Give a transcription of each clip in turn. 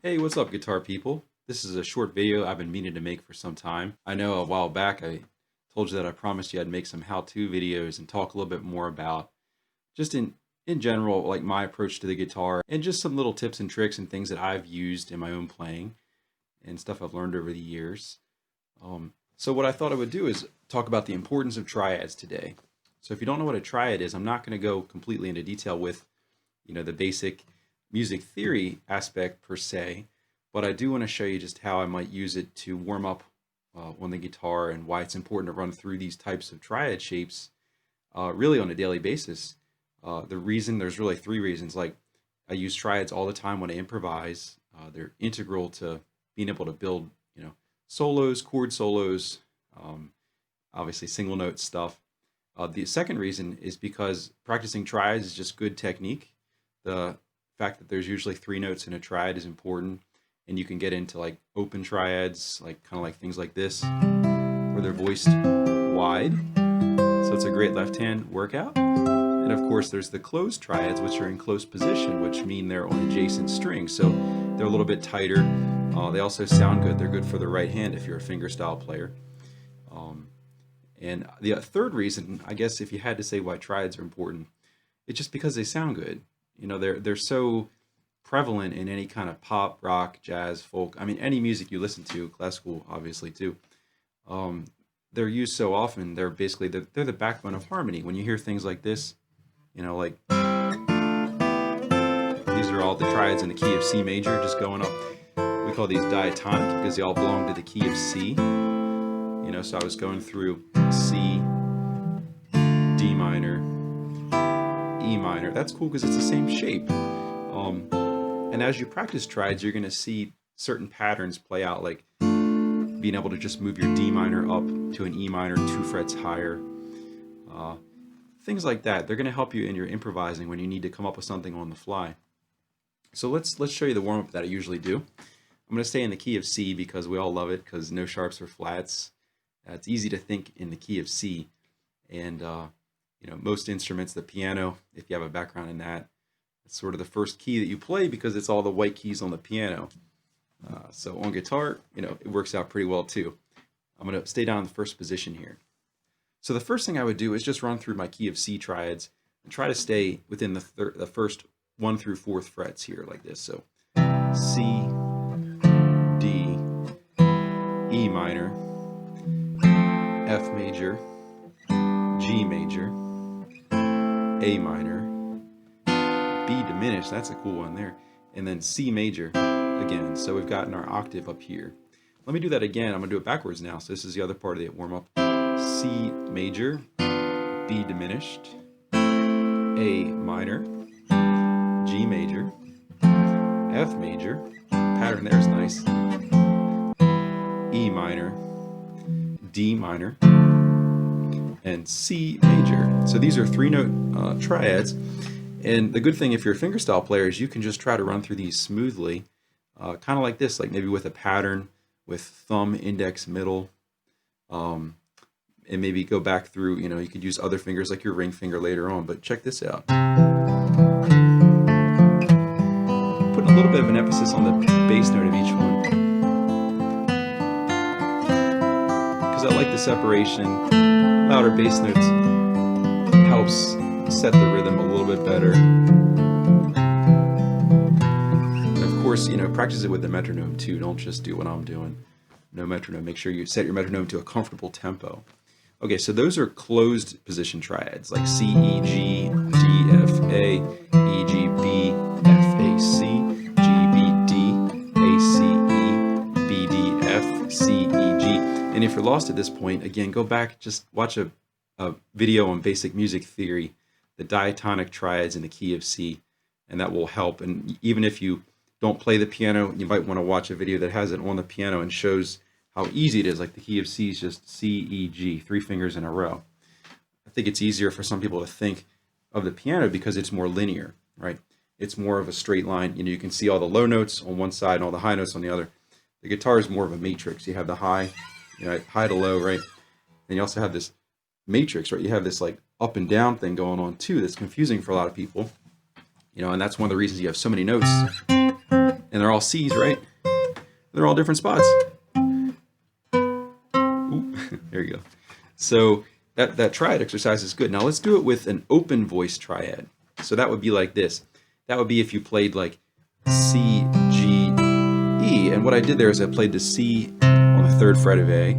Hey, what's up, guitar people? This is a short video I've been meaning to make for some time. I know a while back I told you that I promised you I'd make some how-to videos and talk a little bit more about just in general, like my approach to the guitar and just some little tips and tricks and things that I've used in my own playing and stuff I've learned over the years. So what I thought I would do is talk about the importance of triads today. So if you don't know what a triad is, I'm not going to go completely into detail with, the basic music theory aspect per se, but I do want to show you just how I might use it to warm up on the guitar and why it's important to run through these types of triad shapes really on a daily basis. There's really three reasons. Like, I use triads all the time when I improvise. They're integral to being able to build, solos, chord solos, obviously single note stuff. The second reason is because practicing triads is just good technique. The fact that there's usually three notes in a triad is important, and you can get into like open triads, like kind of like things like this, where they're voiced wide. So it's a great left hand workout. And of course, there's the closed triads, which are in close position, which mean they're on adjacent strings. So they're a little bit tighter. They also sound good. They're good for the right hand if you're a fingerstyle player. And the third reason, I guess, if you had to say why triads are important, it's just because they sound good. They're so prevalent in any kind of pop, rock, jazz, folk. I mean, any music you listen to, classical obviously too. They're used so often. They're the backbone of harmony. When you hear things like this, like these are all the triads in the key of C major, just going up. We call these diatonic because they all belong to the key of C. So I was going through C, D minor, E minor. That's cool because it's the same shape. And as you practice triads, you're going to see certain patterns play out, like being able to just move your D minor up to an E minor 2 frets higher. Things like that. They're going to help you in your improvising when you need to come up with something on the fly. So let's show you the warm-up that I usually do. I'm going to stay in the key of C because we all love it, because no sharps or flats. It's easy to think in the key of C. And most instruments, the piano, if you have a background in that, it's sort of the first key that you play because it's all the white keys on the piano. So on guitar, it works out pretty well too. I'm going to stay down in the first position here. So the first thing I would do is just run through my key of C triads and try to stay within the first 1 through 4th frets here, like this. So C, D, E minor, F major, G major, A minor, B diminished, that's a cool one there, and then C major again. So we've gotten our octave up here. Let me do that again. I'm going to do it backwards now. So this is the other part of the warm-up. C major, B diminished, A minor, G major, F major, pattern there is nice, E minor, D minor, and C major. So these are 3-note triads. And the good thing if you're a fingerstyle player is you can just try to run through these smoothly, kind of like this, like maybe with a pattern with thumb, index, middle, and maybe go back through, you could use other fingers like your ring finger later on, but check this out. Putting a little bit of an emphasis on the bass note of each one, because I like the separation. Louder bass notes helps set the rhythm a little bit better. And of course, practice it with the metronome too. Don't just do what I'm doing. No metronome. Make sure you set your metronome to a comfortable tempo. Okay, so those are closed position triads, like C, E, G, D, F, A, E, G, B, F, A, C, G, B, D, A, C, E, B, D, F, C, E, G. And if you're lost at this point, again, go back, just watch a video on basic music theory, the diatonic triads in the key of C, and that will help. And even if you don't play the piano, you might want to watch a video that has it on the piano and shows how easy it is. Like the key of C is just C, E, G, 3 fingers in a row. I think it's easier for some people to think of the piano because it's more linear, right? It's more of a straight line. You can see all the low notes on one side and all the high notes on the other. The guitar is more of a matrix. You have the high, high to low, right? And you also have this matrix, right? You have this like up and down thing going on too that's confusing for a lot of people. And that's one of the reasons you have so many notes And they're all C's, right? They're all different spots. Ooh, there you go. So that triad exercise is good. Now let's do it with an open voice triad. So that would be like this. That would be if you played like C, G, E. And what I did there is I played the C on the 3rd fret of A,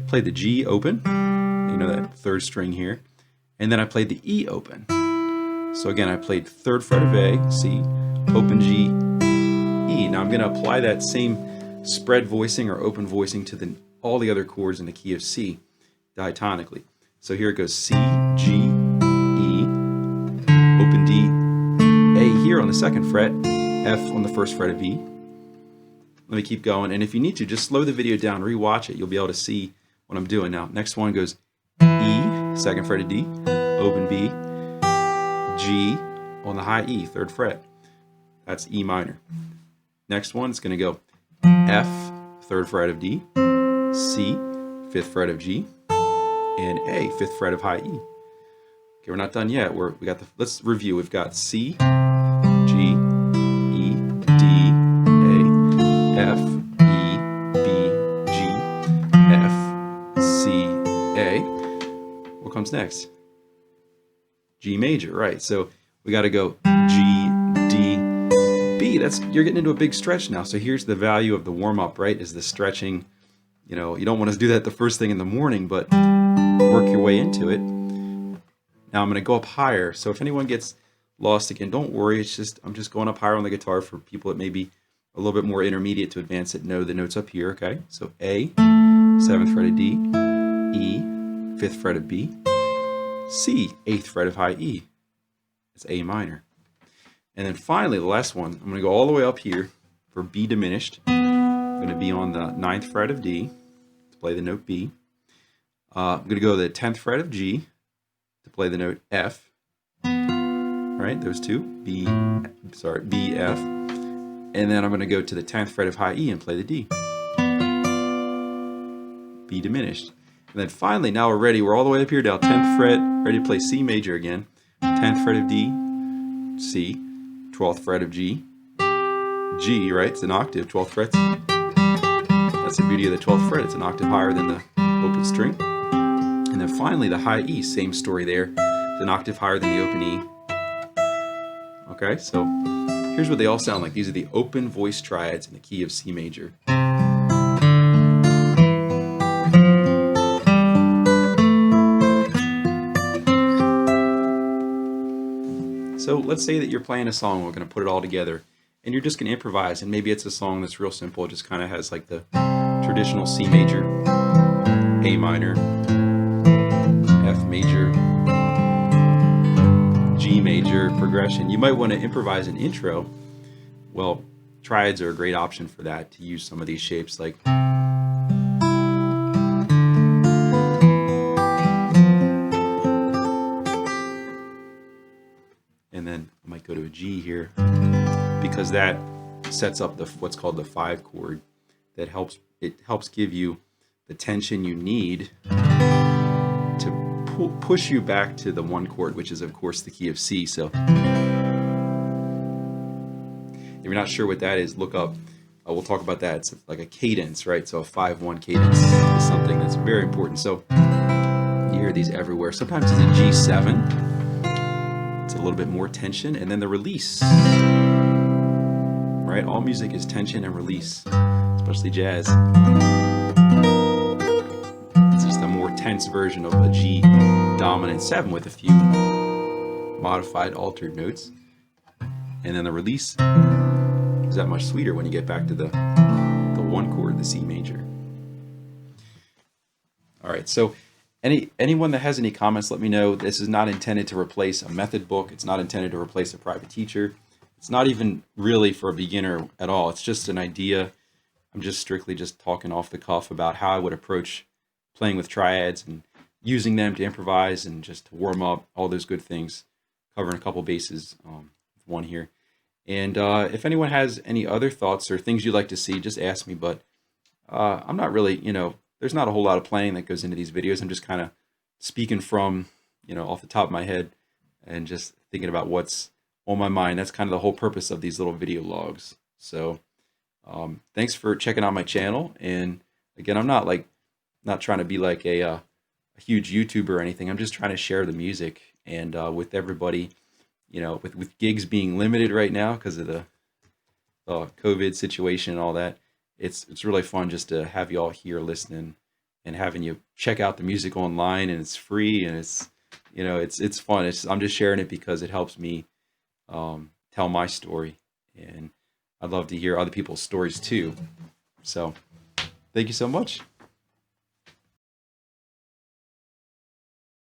played the G open, you know, that 3rd string here, and then I played the E open. So again, I played 3rd fret of A, C, open G, E. Now I'm going to apply that same spread voicing or open voicing to all the other chords in the key of C diatonically. So here it goes: C, G, E, open D, A here on the 2nd fret, F on the 1st fret of E. Let me keep going, and if you need to, just slow the video down, rewatch it. You'll be able to see what I'm doing now. Next one goes E, 2nd fret of D, open B, G on the high E, 3rd fret. That's E minor. Next one is going to go F, 3rd fret of D, C, 5th fret of G, and A, 5th fret of high E. Okay, we're not done yet. Let's review. We've got C, G, E, D, A, F, E, B, G, F, C, A. What comes next? G major, right? So we got to go G, D, B. You're getting into a big stretch now. So here's the value of the warm up, right? Is the stretching. You know, you don't want to do that the first thing in the morning, but work your way into it. Now I'm going to go up higher. So if anyone gets lost again, don't worry. I'm just going up higher on the guitar for people that may be a little bit more intermediate to advanced that know the notes up here. Okay, so A, 7th fret of D, E, 5th fret of B, C, 8th fret of high E. It's A minor. And then finally, the last one, I'm going to go all the way up here for B diminished. I'm going to be on the 9th fret of D to play the note B. I'm going to go to the 10th fret of G to play the note F. All right, those two, B, F. And then I'm going to go to the 10th fret of high E and play the D. B diminished. And then finally, now we're ready. We're all the way up here now, 10th fret, ready to play C major again. 10th fret of D, C, 12th fret of G, G, right? It's an octave, 12th fret. That's the beauty of the 12th fret. It's an octave higher than the open string. And then finally, the high E, same story there. It's an octave higher than the open E. Okay, so here's what they all sound like. These are the open voice triads in the key of C major. So let's say that you're playing a song, we're going to put it all together, and you're just going to improvise, and maybe it's a song that's real simple, it just kind of has like the traditional C major, A minor, F major, G major progression. You might want to improvise an intro. Well, triads are a great option for that, to use some of these shapes like and then I might go to a G here because that sets up what's called the 5 chord that helps give you the tension you need to push you back to the 1 chord, which is of course the key of C. So if you're not sure what that is, look up. We'll talk about that. It's like a cadence, right? So a 5-1 cadence is something that's very important. So you hear these everywhere. Sometimes it's a G7. It's a little bit more tension, and then the release, right? All music is tension and release, especially jazz. It's just a more tense version of a G dominant 7 with a few modified altered notes. And then the release is that much sweeter when you get back to the 1 chord, the C major. All right, so anyone that has any comments, let me know. This is not intended to replace a method book. It's not intended to replace a private teacher. It's not even really for a beginner at all. It's just an idea. I'm just strictly just talking off the cuff about how I would approach playing with triads and using them to improvise and just to warm up, all those good things, covering a couple bases, one here. And if anyone has any other thoughts or things you'd like to see, just ask me. But I'm not really, there's not a whole lot of planning that goes into these videos. I'm just kind of speaking from, off the top of my head and just thinking about what's on my mind. That's kind of the whole purpose of these little video logs. So thanks for checking out my channel. And again, I'm not trying to be like a huge YouTuber or anything. I'm just trying to share the music, and with everybody, with gigs being limited right now because of the COVID situation and all that, it's really fun just to have you all here listening and having you check out the music online, and it's free, and it's fun. I'm just sharing it because it helps me tell my story, and I'd love to hear other people's stories too. So thank you so much.